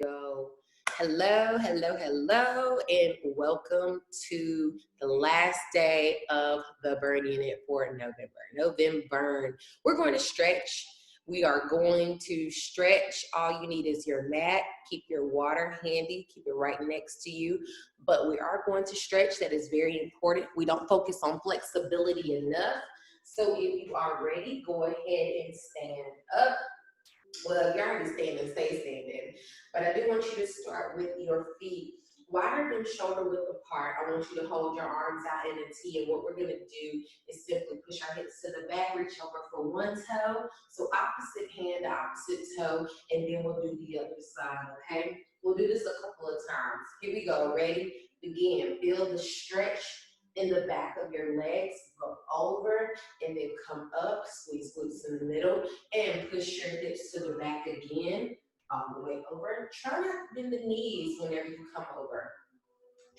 go. Hello, hello, hello, and welcome to the last day of the burn unit for November. NovemBURN. We're going to stretch. We are going to stretch. All you need is your mat. Keep your water handy. Keep it right next to you. But we are going to stretch. That is very important. We don't focus on flexibility enough. So if you are ready, go ahead and stand up. Well, you're already standing, stay standing. But I do want you to start with your feet wider than shoulder width apart. I want you to hold your arms out in a T. And what we're going to do is simply push our hips to the back, reach over for one toe. So opposite hand, opposite toe, and then we'll do the other side, okay? We'll do this a couple of times. Here we go. Ready? Begin. Feel the stretch in the back of your legs. Go over and then come up. Squeeze glutes in the middle and push your hips to the back again, all the way over. Try not to bend the knees whenever you come over.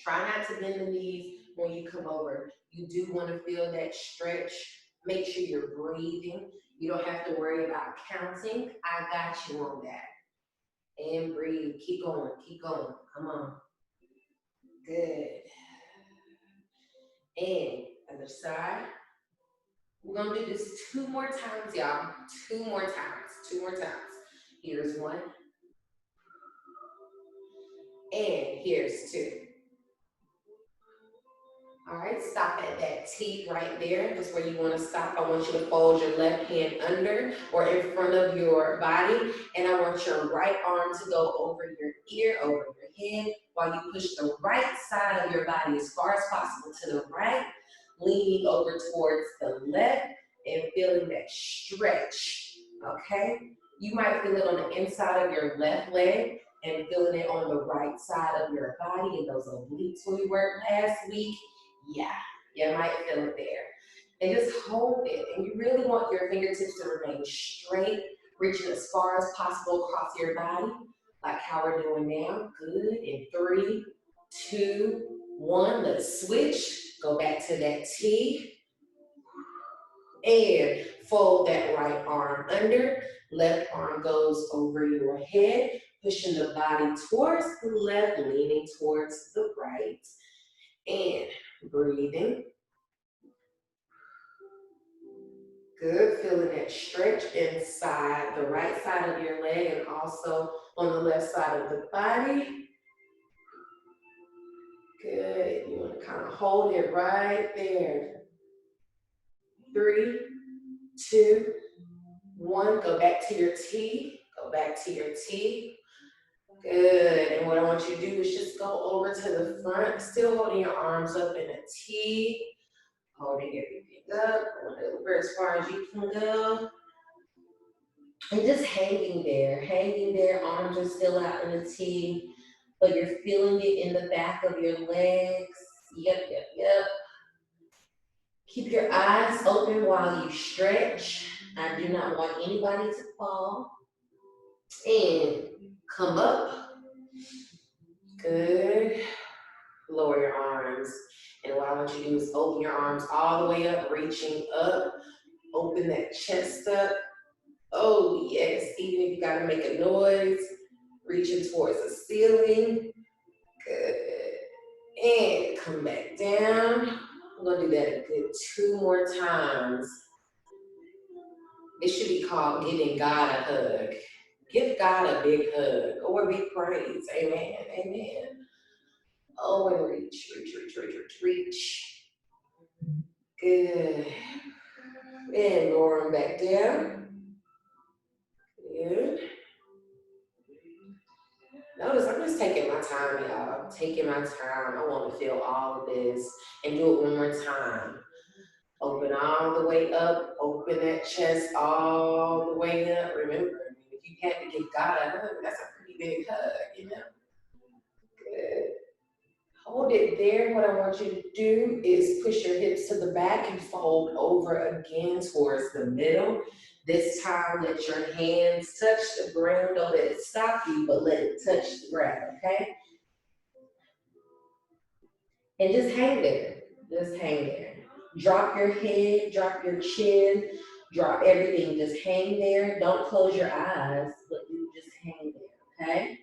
Try not to bend the knees when you come over. You do want to feel that stretch. Make sure you're breathing. You don't have to worry about counting. I got you on that. And breathe. Keep going. Keep going. Come on. Good. And other side. We're going to do this 2 more times, y'all. 2 more times. 2 more times. Here's 1. And here's 2. All right, stop at that T right there. That's where you want to stop. I want you to fold your left hand under or in front of your body. And I want your right arm to go over your ear, over your head, while you push the right side of your body as far as possible to the right, leaning over towards the left and feeling that stretch, okay? You might feel it on the inside of your left leg and feeling it on the right side of your body and those obliques we worked last week. Yeah, you might feel it there. And just hold it. And you really want your fingertips to remain straight, reaching as far as possible across your body, like how we're doing now. Good. In 3, 2, 1. Let's switch. Go back to that T. And fold that right arm under. Left arm goes over your head, pushing the body towards the left, leaning towards the right. And breathing. Good. Feeling that stretch inside the right side of your leg and also on the left side of the body. Good. You want to kind of hold it right there. 3, 2, 1. Go back to your T. Go back to your T. Good. And what I want you to do is just go over to the front, still holding your arms up in a T, holding everything up, going over as far as you can go. And just hanging there, arms are still out in a T, but you're feeling it in the back of your legs. Yep. Keep your eyes open while you stretch. I do not want anybody to fall. And come up. Good. Lower your arms. And what I want you to do is open your arms all the way up, reaching up. Open that chest up. Oh, yes. Even if you got to make a noise, reaching towards the ceiling. Good. And come back down. I'm going to do that a good 2 more times. It should be called giving God a hug. Give God a big hug or big praise. Amen. Amen. Oh, and reach. Good. And lower them back down. Good. Notice I'm just taking my time, y'all. Taking my time. I want to feel all of this. And do it one more time. Open all the way up. Open that chest all the way up. Remember, if you had to give God a hug, that's a pretty big hug, you know? Good. Hold it there. What I want you to do is push your hips to the back and fold over again towards the middle. This time, let your hands touch the ground. Don't let it stop you, but let it touch the ground, okay? And just hang there. Just hang there. Drop your head, drop your chin, drop everything. Just hang there. Don't close your eyes, but you just hang there, okay?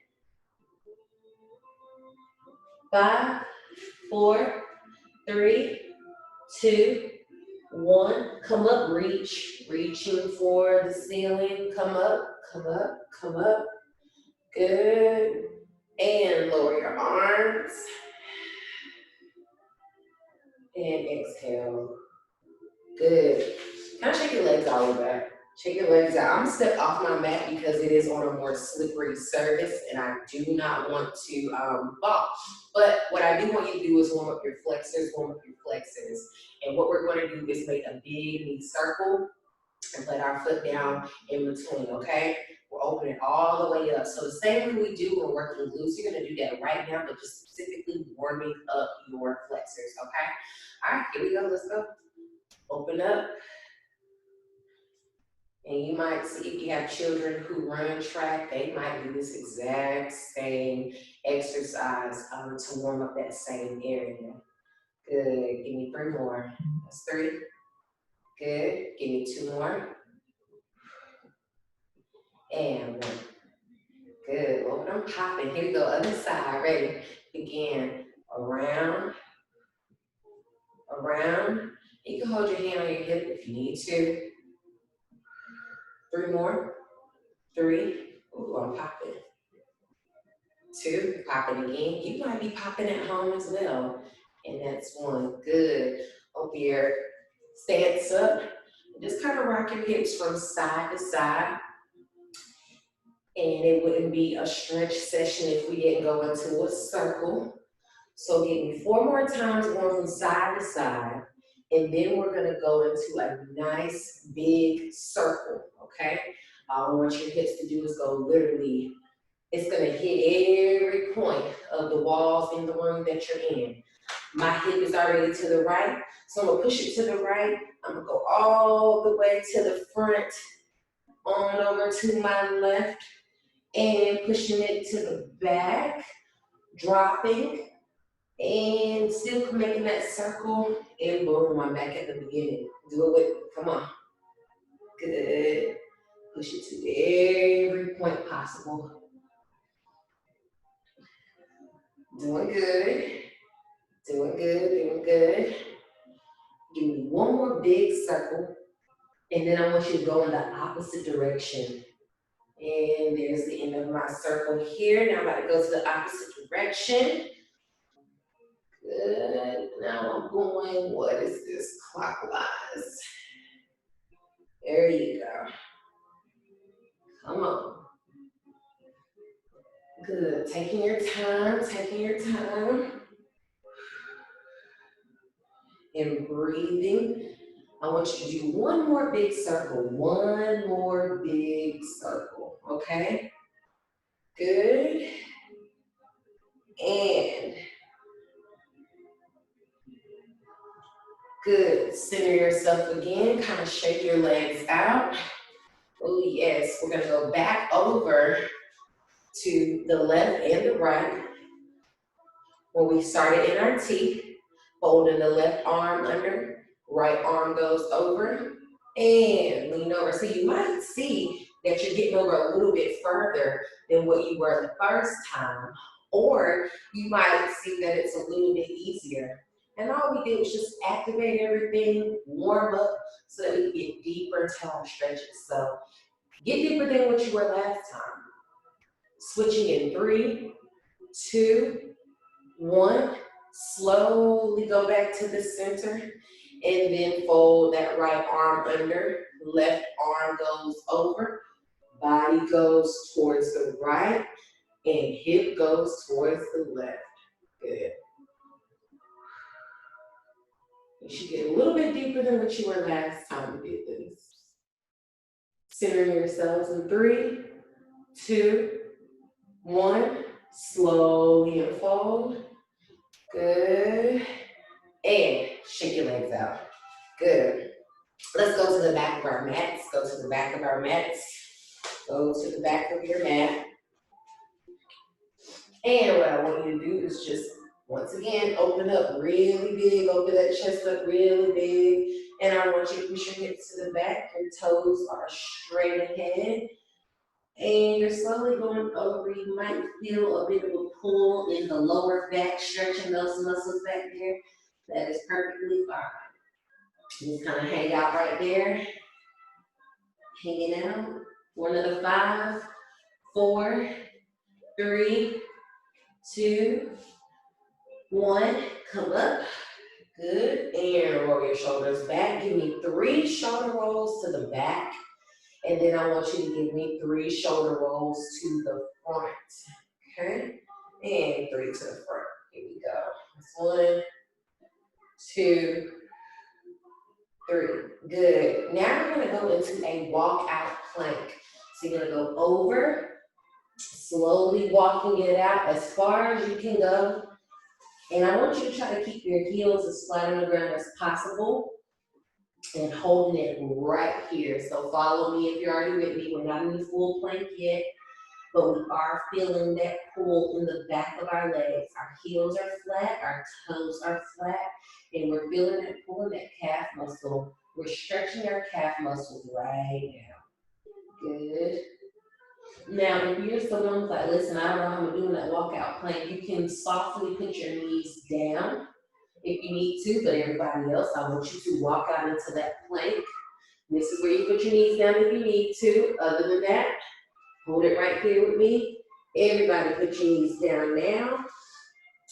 5, 4, 3, 2, 1. Come up, reach. Reaching for the ceiling. Come up, come up, come up. Good. And lower your arms. And exhale. Good. Kind of shake your legs all the way back. Shake your legs out. I'm gonna step off my mat because it is on a more slippery surface and I do not want to fall. But what I do want you to do is warm up your flexors, warm up your flexors. And what we're going to do is make a big knee circle and put our foot down in between, okay? We're opening all the way up. So the same way we do when we're working glutes, you're gonna do that right now, but just specifically warming up your flexors, okay? All right, here we go, let's go. Open up. And you might see, if you have children who run track, they might do this exact same exercise to warm up that same area. Good, give me 3 more. That's 3. Good, give me 2 more. And 1. Good, open them popping. Here we go, other side, ready. Begin, around, around. You can hold your hand on your hip if you need to. 3 more, 3. Ooh, I'm popping. 2, popping again. You might be popping at home as well. And that's 1, good. Open your stance up. Just kind of rock your hips from side to side. And it wouldn't be a stretch session if we didn't go into a circle. So give me 4 more times going from side to side. And then we're gonna go into a nice big circle, okay? All I want your hips to do is go literally, it's gonna hit every point of the walls in the room that you're in. My hip is already to the right, so I'm gonna push it to the right. I'm gonna go all the way to the front, on over to my left, and pushing it to the back, dropping, and still making that circle, and boom, I'm back at the beginning. Do it with, come on. Good. Push it to every point possible. Doing good. Doing good, doing good. Give me 1 more big circle, and then I want you to go in the opposite direction. And there's the end of my circle here. Now I'm about to go to the opposite direction. Good. Now I'm going, what is this? Clockwise. There you go. Come on. Good. Taking your time, taking your time. And breathing. I want you to do 1 more big circle. 1 more big circle. Okay? Good. And good. Center yourself again. Kind of shake your legs out. Oh, yes. We're going to go back over to the left and the right. When we started in our T, holding the left arm under, right arm goes over, and lean over. So you might see that you're getting over a little bit further than what you were the first time, or you might see that it's a little bit easier. And all we did was just activate everything, warm up, so that we can get deeper into our stretches. So get deeper than what you were last time. Switching in 3, 2, 1. Slowly go back to the center and then fold that right arm under. Left arm goes over. Body goes towards the right and hip goes towards the left. Good. You should get a little bit deeper than what you were last time we did this. Centering yourselves in 3, 2, 1. Slowly unfold. Good. And shake your legs out. Good. Let's go to the back of our mats. Go to the back of our mats. Go to the back of your mat. And what I want you to do is just, once again, open up really big. Open that chest up really big. And I want you to push your hips to the back. Your toes are straight ahead. And you're slowly going over. You might feel a bit of a pull in the lower back, stretching those muscles back there, that is perfectly fine. Just kind of hang out right there, hanging out for another 5, 4, 3, 2, 1. Come up. Good. And roll your shoulders back. Give me 3 shoulder rolls to the back. And then I want you to give me 3 shoulder rolls to the front. Okay? And 3 to the front. Here we go. That's 1, 2, 3. Good. Now we're going to go into a walk-out plank. So you're going to go over, slowly walking it out as far as you can go. And I want you to try to keep your heels as flat on the ground as possible and holding it right here. So follow me if you're already with me. We're not in the full plank yet, but we are feeling that pull in the back of our legs. Our heels are flat, our toes are flat, and we're feeling that pull in that calf muscle. We're stretching our calf muscles right now. Good. Now, if you're someone who's like, listen, I don't know how I'm doing that walkout plank, you can softly put your knees down if you need to, but everybody else, I want you to walk out into that plank. This is where you put your knees down if you need to. Other than that, hold it right here with me. Everybody put your knees down now.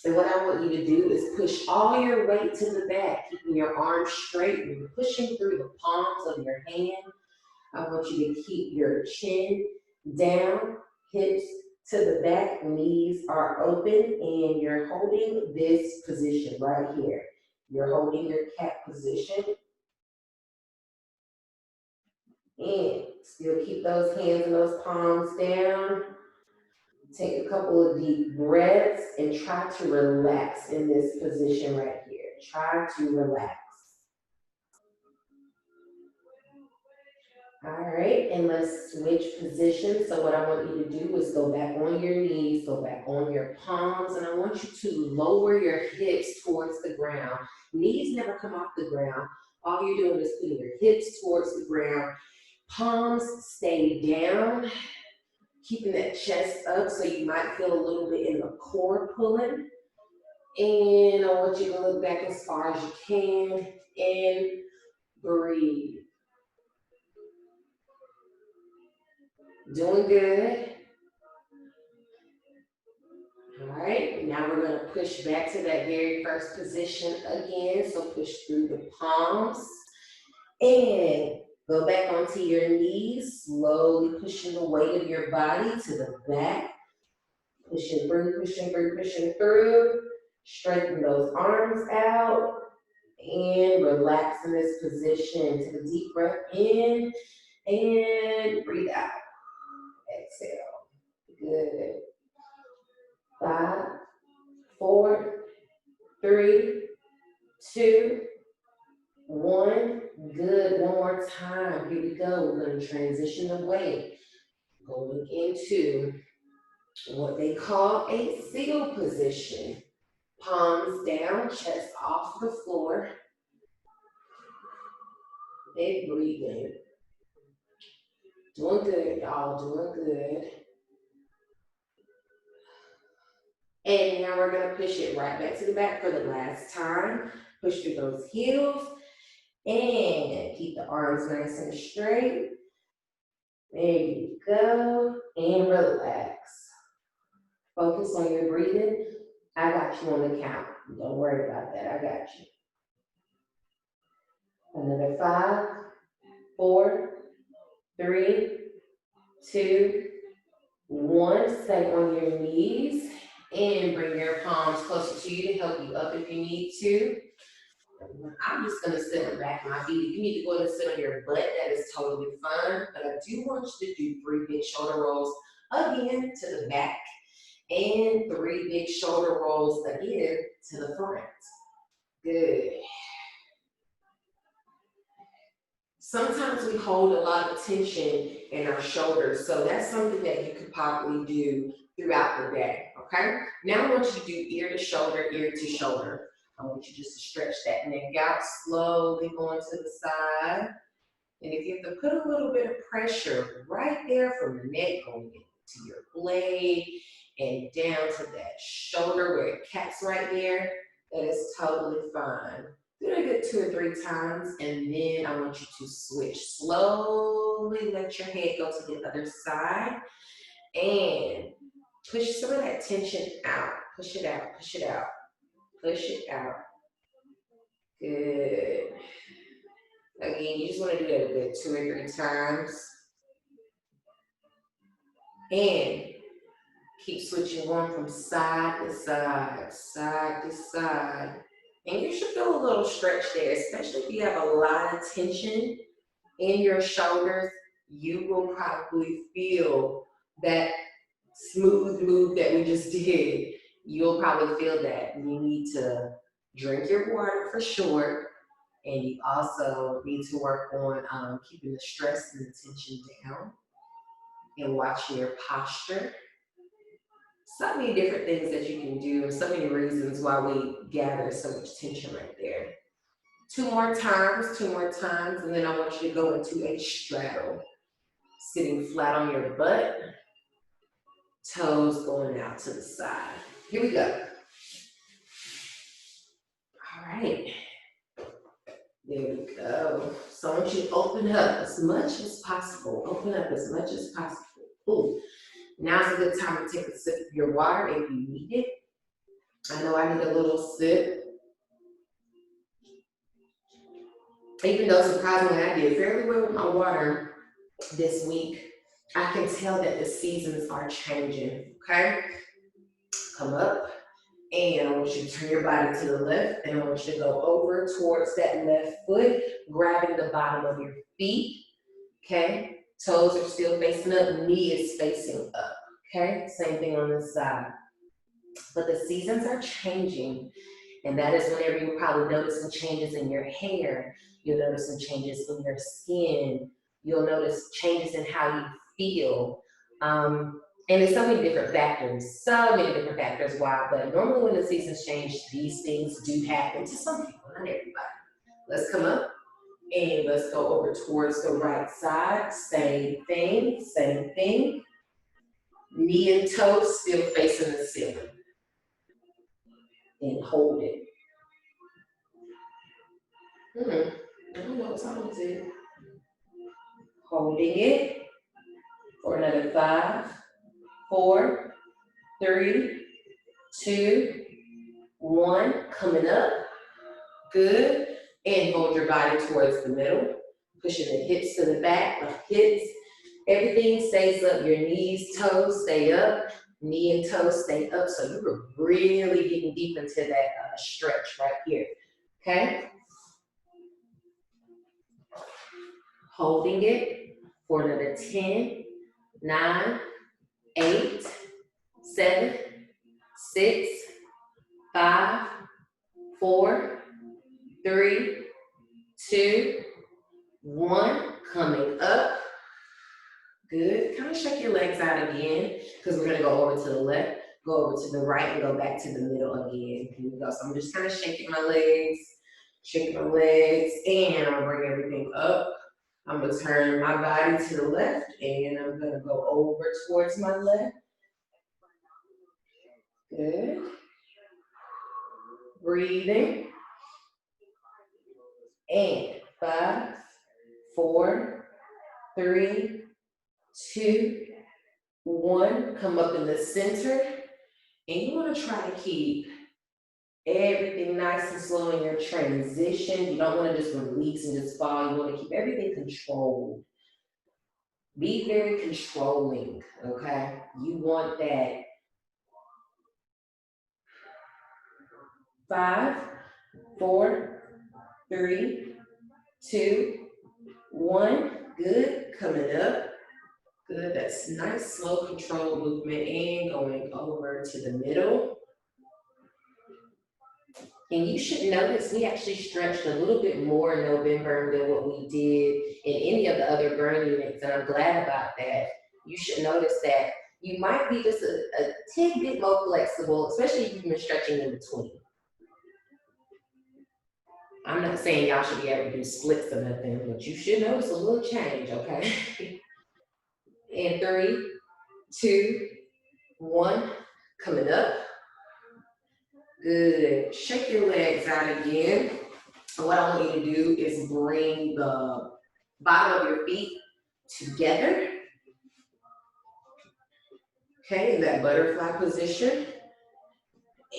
And what I want you to do is push all your weight to the back, keeping your arms straight and pushing through the palms of your hand. I want you to keep your chin down, hips to the back, knees are open, and you're holding this position right here. You're holding your cat position. And still keep those hands and those palms down. Take a couple of deep breaths and try to relax in this position right here. Try to relax. All right, and let's switch positions. So what I want you to do is go back on your knees, go back on your palms, and I want you to lower your hips towards the ground. Knees never come off the ground. All you're doing is putting your hips towards the ground. Palms stay down, keeping that chest up, so you might feel a little bit in the core pulling. And I want you to look back as far as you can and breathe. Doing good. All right, now we're going to push back to that very first position again. So push through the palms and go back onto your knees, slowly pushing the weight of your body to the back. Pushing through, pushing through, pushing through. Straighten those arms out and relax in this position. Take a deep breath in and breathe out. Exhale. Good. 5, 4, 3, 2, 1. Good. One more time. Here we go. We're going to transition away. Going into what they call a seal position. Palms down, chest off the floor. And breathing. Doing good, y'all. Doing good. And now we're going to push it right back to the back for the last time. Push through those heels. And keep the arms nice and straight. There you go. And relax. Focus on your breathing. I got you on the count. Don't worry about that. I got you. Another 5, 4, 3, 2, 1. Stay on your knees and bring your palms closer to you to help you up if you need to. I'm just going to sit on the back of my feet. If you need to go ahead and sit on your butt, that is totally fine. But I do want you to do 3 big shoulder rolls again to the back and 3 big shoulder rolls again to the front. Good. Sometimes we hold a lot of tension in our shoulders, so that's something that you could probably do throughout the day, okay? Now I want you to do ear to shoulder, ear to shoulder. I want you just to stretch that neck out, slowly going to the side. And if you have to put a little bit of pressure right there from the neck going to your blade and down to that shoulder where it caps right there. That is totally fine. Do it a good 2 or 3 times, and then I want you to switch. Slowly let your head go to the other side and push some of that tension out. Push it out, push it out, push it out. Good. Again, you just want to do that a good 2 or 3 times. And keep switching, going from side to side, side to side. And you should feel a little stretch there, especially if you have a lot of tension in your shoulders. You will probably feel that smooth move that we just did. You'll probably feel that. You need to drink your water for sure. And you also need to work on keeping the stress and the tension down and watching your posture. So many different things that you can do, and so many reasons why we gather so much tension right there. 2 more times, and then I want you to go into a straddle. Sitting flat on your butt, toes going out to the side. Here we go. All right. There we go. So I want you to open up as much as possible. Open up as much as possible. Ooh. Now's a good time to take a sip of your water if you need it. I know I need a little sip. Even though surprisingly I did fairly well with my water this week, I can tell that the seasons are changing, okay? Come up, and I want you to turn your body to the left, and I want you to go over towards that left foot, grabbing the bottom of your feet, okay? Toes are still facing up, knee is facing up, okay? Same thing on this side. But the seasons are changing, and that is whenever you'll probably notice some changes in your hair, you'll notice some changes in your skin, you'll notice changes in how you feel. And there's so many different factors why, but normally when the seasons change, these things do happen to some people, not everybody. Let's come up and let's go over towards the right side. Same thing, same thing. Knee and toe still facing the ceiling. And hold it. I don't know what time is it. Holding it for another 5, 4, 3, 2, 1. Coming up. Good. And hold your body towards the middle. Pushing the hips to the back, the hips. Everything stays up. Your knees, toes stay up. Knee and toes stay up. So you were really getting deep into that stretch right here. Okay? Holding it for another 10, 9, 8, 7, 6, 5, 4, 3, 2, 1. Coming up. Good. Kind of shake your legs out again, because we're going to go over to the left, go over to the right, and go back to the middle again. Here we go. So I'm just kind of shaking my legs, and I'll bring everything up. I'm going to turn my body to the left, and I'm going to go over towards my left. Good. Breathing. And 5, 4, 3, 2, 1. Come up in the center. And you want to try to keep everything nice and slow in your transition. You don't want to just release and just fall. You want to keep everything controlled. Be very controlling, okay? You want that. 5, 4, 3, 2, 1. Good. Coming up. Good. That's nice, slow, controlled movement, and going over to the middle. And you should notice we actually stretched a little bit more in NovemBURN than what we did in any of the other burn units, and I'm glad about that. You should notice that you might be just a tad bit more flexible, especially if you've been stretching in between. I'm not saying y'all should be able to do splits or nothing, but you should notice a little change, okay? And 3, 2, 1. Coming up. Good. Shake your legs out again. And what I want you to do is bring the bottom of your feet together. Okay, in that butterfly position.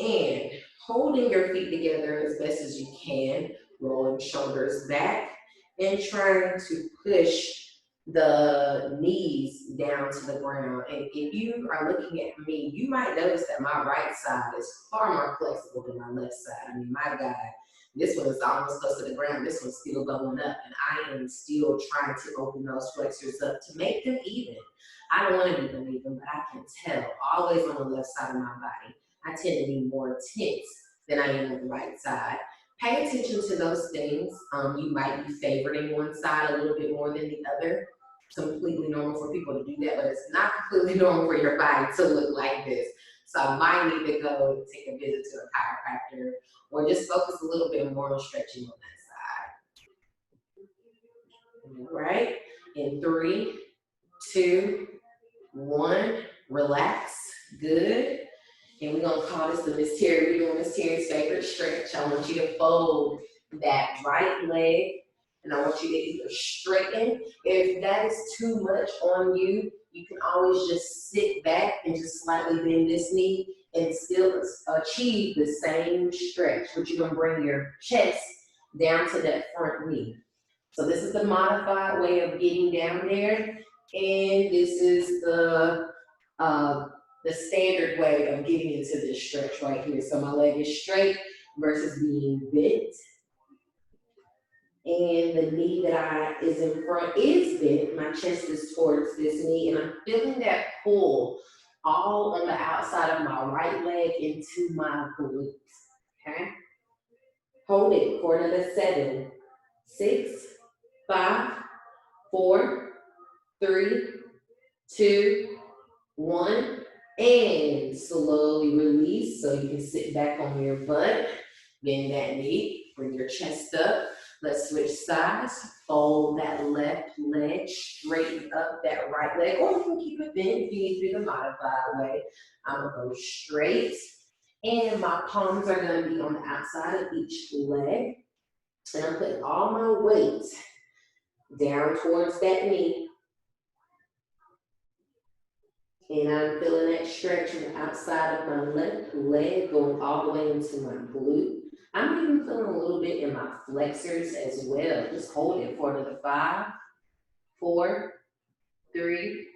And holding your feet together as best as you can, rolling shoulders back, and trying to push the knees down to the ground. And if you are looking at me, you might notice that my right side is far more flexible than my left side. I mean, my God, this one is almost close to the ground. This one's still going up, and I am still trying to open those flexors up to make them even. I don't want to be uneven, but I can tell, always on the left side of my body, I tend to be more tense than I am on the right side. Pay attention to those things. You might be favoring one side a little bit more than the other. It's completely normal for people to do that, but it's not completely normal for your body to look like this. So I might need to go and take a visit to a chiropractor or just focus a little bit more on stretching on that side. All right, in 3, 2, 1, relax, good. And we're gonna call this the Miss Terry. We're doing Miss Terry's favorite stretch. I want you to fold that right leg, and I want you to either straighten. If that is too much on you, you can always just sit back and just slightly bend this knee and still achieve the same stretch, but you're gonna bring your chest down to that front knee. So this is the modified way of getting down there, and this is the standard way of getting into this stretch right here. So my leg is straight versus being bent. And the knee that is in front is bent. My chest is towards this knee, and I'm feeling that pull all on the outside of my right leg into my glutes. Okay? Hold it for another 7, 6, 5, 4, 3, 2, 1, and slowly release so you can sit back on your butt, bend that knee, bring your chest up. Let's switch sides. Fold that left leg, straighten up that right leg, or you can keep it bent if you need to do the modified way. I'm gonna go straight, and my palms are gonna be on the outside of each leg, and I'm putting all my weight down towards that knee. And I'm feeling that stretch on the outside of my left leg going all the way into my glute. I'm even feeling a little bit in my flexors as well. Just hold it for another 5, 4, 3,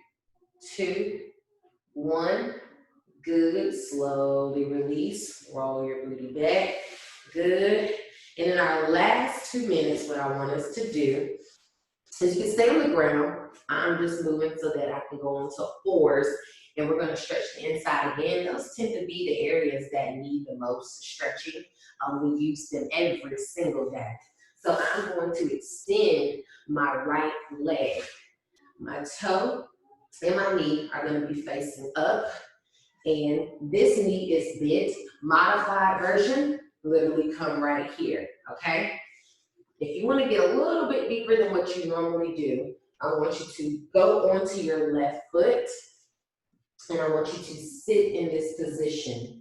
2, 1. Good. Slowly release. Roll your booty back. Good. And in our last 2 minutes, what I want us to do is you can stay on the ground. I'm just moving so that I can go into 4s, and we're going to stretch the inside again. Those tend to be the areas that need the most stretching. We use them every single day. So I'm going to extend my right leg. My toe and my knee are going to be facing up, and this knee is bent. Modified version, literally come right here, okay? If you want to get a little bit deeper than what you normally do, I want you to go onto your left foot, and I want you to sit in this position.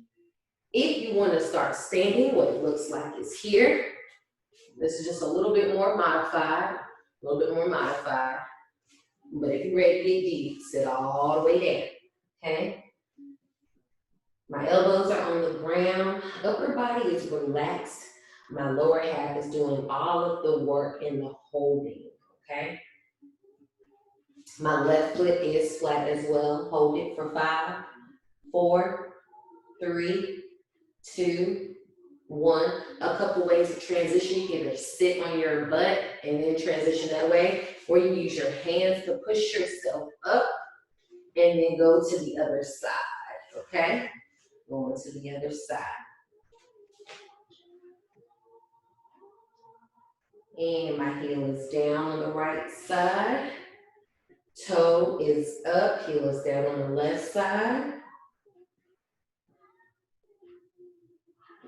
If you want to start standing, what it looks like is here. This is just a little bit more modified, But if you're ready to get deep, sit all the way down, okay? My elbows are on the ground, upper body is relaxed. My lower half is doing all of the work in the holding, okay? My left foot is flat as well. Hold it for 5, 4, 3, 2, 1. A couple ways to transition. You can either sit on your butt and then transition that way, or you use your hands to push yourself up and then go to the other side, okay? Going to the other side. And my heel is down on the right side. Toe is up, heel is down on the left side.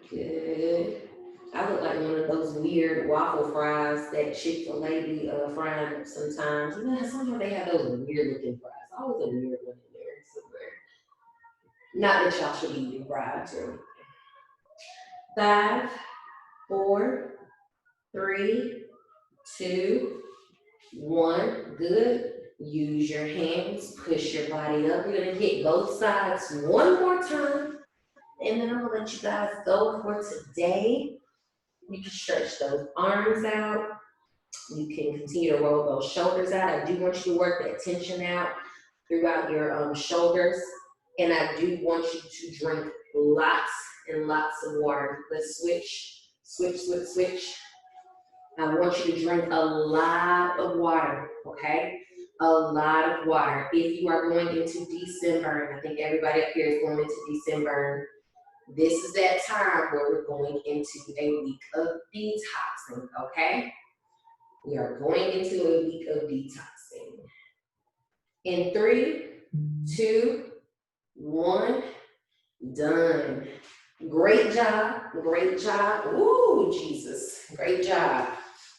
Good. I look like one of those weird waffle fries that Chick-fil-A be frying sometimes. You know, sometimes they have those weird looking fries. Always a weird one in there somewhere. Not that y'all should be eating bribes or anything. 5, 4, 3, 2, 1. Good. Use your hands. Push your body up. We're going to hit both sides one more time. And then I'm going to let you guys go for today. You can stretch those arms out. You can continue to roll those shoulders out. I do want you to work that tension out throughout your shoulders. And I do want you to drink lots and lots of water. Let's switch, switch, switch, switch. I want you to drink a lot of water, okay? A lot of water. If you are going into December, I think everybody up here is going into December. This is that time where we're going into a week of detoxing, okay? We are going into a week of detoxing. In 3, 2, 1, done. Great job, great job. Ooh, Jesus, great job.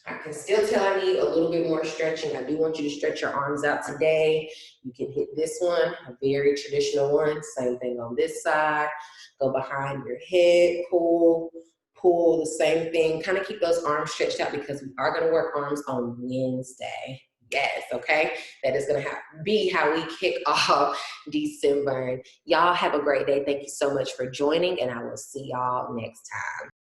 I can still tell I need a little bit more stretching. I do want you to stretch your arms out today. You can hit this one, a very traditional one. Same thing on this side. Go behind your head, pull, pull, the same thing. Kind of keep those arms stretched out because we are going to work arms on Wednesday. Yes, okay? That is going to be how we kick off December. Y'all have a great day. Thank you so much for joining, and I will see y'all next time.